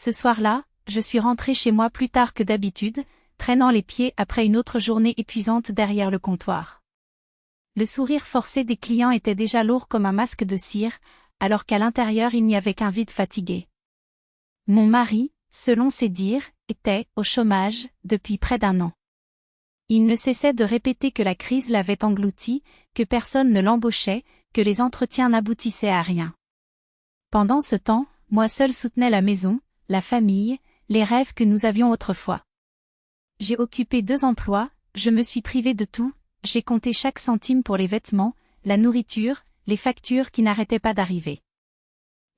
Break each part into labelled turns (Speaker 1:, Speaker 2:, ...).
Speaker 1: Ce soir-là, je suis rentrée chez moi plus tard que d'habitude, traînant les pieds après une autre journée épuisante derrière le comptoir. Le sourire forcé des clients était déjà lourd comme un masque de cire, alors qu'à l'intérieur il n'y avait qu'un vide fatigué. Mon mari, selon ses dires, était au chômage depuis près d'1 an. Il ne cessait de répéter que la crise l'avait englouti, que personne ne l'embauchait, que les entretiens n'aboutissaient à rien. Pendant ce temps, moi seule soutenais la maison, la famille, les rêves que nous avions autrefois. J'ai occupé 2 emplois, je me suis privée de tout, j'ai compté chaque centime pour les vêtements, la nourriture, les factures qui n'arrêtaient pas d'arriver.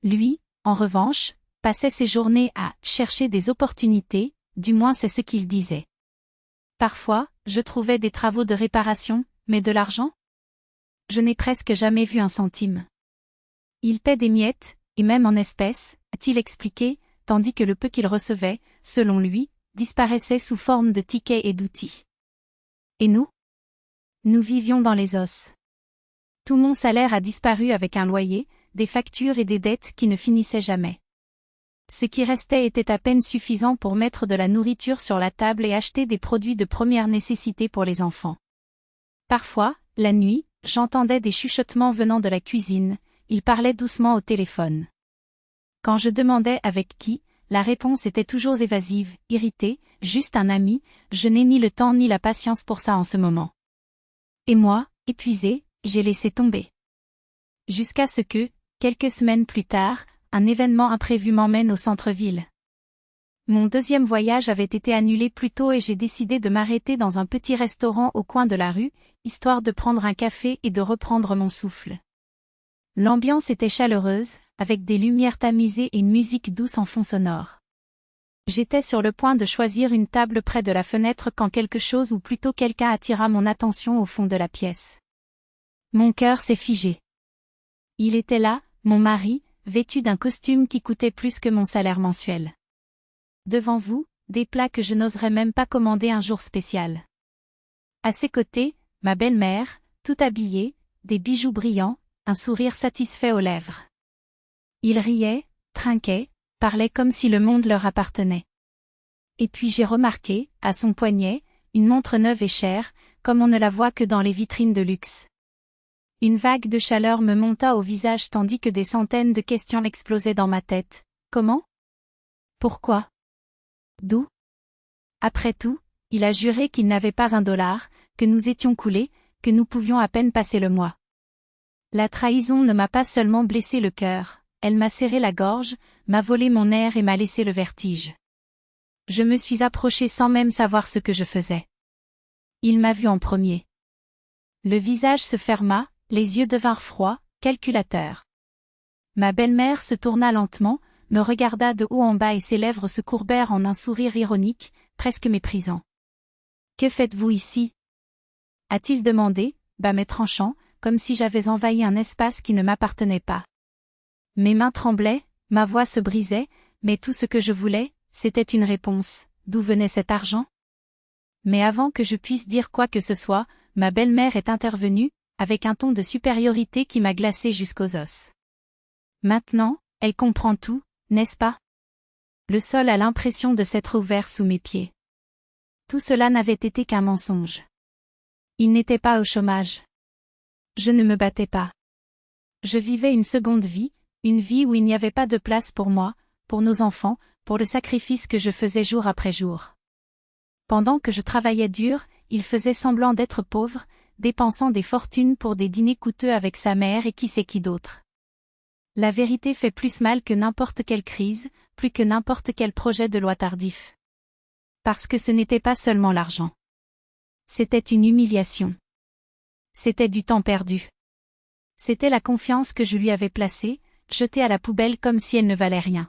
Speaker 1: Lui, en revanche, passait ses journées à chercher des opportunités, du moins c'est ce qu'il disait. Parfois, je trouvais des travaux de réparation, mais de l'argent? Je n'ai presque jamais vu un centime. Il paie des miettes, et même en espèces, a-t-il expliqué, tandis que le peu qu'il recevait, selon lui, disparaissait sous forme de tickets et d'outils. Et nous? Nous vivions dans les os. Tout mon salaire a disparu avec un loyer, des factures et des dettes qui ne finissaient jamais. Ce qui restait était à peine suffisant pour mettre de la nourriture sur la table et acheter des produits de première nécessité pour les enfants. Parfois, la nuit, j'entendais des chuchotements venant de la cuisine, il parlait doucement au téléphone. Quand je demandais avec qui, la réponse était toujours évasive, irritée, juste un ami, je n'ai ni le temps ni la patience pour ça en ce moment. Et moi, épuisée, j'ai laissé tomber. Jusqu'à ce que, quelques semaines plus tard, un événement imprévu m'emmène au centre-ville. Mon 2e voyage avait été annulé plus tôt et j'ai décidé de m'arrêter dans un petit restaurant au coin de la rue, histoire de prendre un café et de reprendre mon souffle. L'ambiance était chaleureuse, avec des lumières tamisées et une musique douce en fond sonore. J'étais sur le point de choisir une table près de la fenêtre quand quelque chose ou plutôt quelqu'un attira mon attention au fond de la pièce. Mon cœur s'est figé. Il était là, mon mari, vêtu d'un costume qui coûtait plus que mon salaire mensuel. Devant vous, des plats que je n'oserais même pas commander un jour spécial. À ses côtés, ma belle-mère, tout habillée, des bijoux brillants, un sourire satisfait aux lèvres. Il riait, trinquait, parlait comme si le monde leur appartenait. Et puis j'ai remarqué, à son poignet, une montre neuve et chère, comme on ne la voit que dans les vitrines de luxe. Une vague de chaleur me monta au visage tandis que des centaines de questions explosaient dans ma tête. Comment? Pourquoi? D'où? Après tout, il a juré qu'il n'avait pas $1, que nous étions coulés, que nous pouvions à peine passer le mois. La trahison ne m'a pas seulement blessé le cœur, elle m'a serré la gorge, m'a volé mon air et m'a laissé le vertige. Je me suis approchée sans même savoir ce que je faisais. Il m'a vu en premier. Le visage se ferma, les yeux devinrent froids, calculateurs. Ma belle-mère se tourna lentement, me regarda de haut en bas et ses lèvres se courbèrent en un sourire ironique, presque méprisant. « Que faites-vous ici » a-t-il demandé, bas mais tranchant, comme si j'avais envahi un espace qui ne m'appartenait pas. Mes mains tremblaient, ma voix se brisait, mais tout ce que je voulais, c'était une réponse. D'où venait cet argent? Mais avant que je puisse dire quoi que ce soit, ma belle-mère est intervenue, avec un ton de supériorité qui m'a glacé jusqu'aux os. Maintenant, elle comprend tout, n'est-ce pas? Le sol a l'impression de s'être ouvert sous mes pieds. Tout cela n'avait été qu'un mensonge. Il n'était pas au chômage. Je ne me battais pas. Je vivais une seconde vie, une vie où il n'y avait pas de place pour moi, pour nos enfants, pour le sacrifice que je faisais jour après jour. Pendant que je travaillais dur, il faisait semblant d'être pauvre, dépensant des fortunes pour des dîners coûteux avec sa mère et qui sait qui d'autre. La vérité fait plus mal que n'importe quelle crise, plus que n'importe quel projet de loi tardif. Parce que ce n'était pas seulement l'argent. C'était une humiliation. C'était du temps perdu. C'était la confiance que je lui avais placée, jetée à la poubelle comme si elle ne valait rien.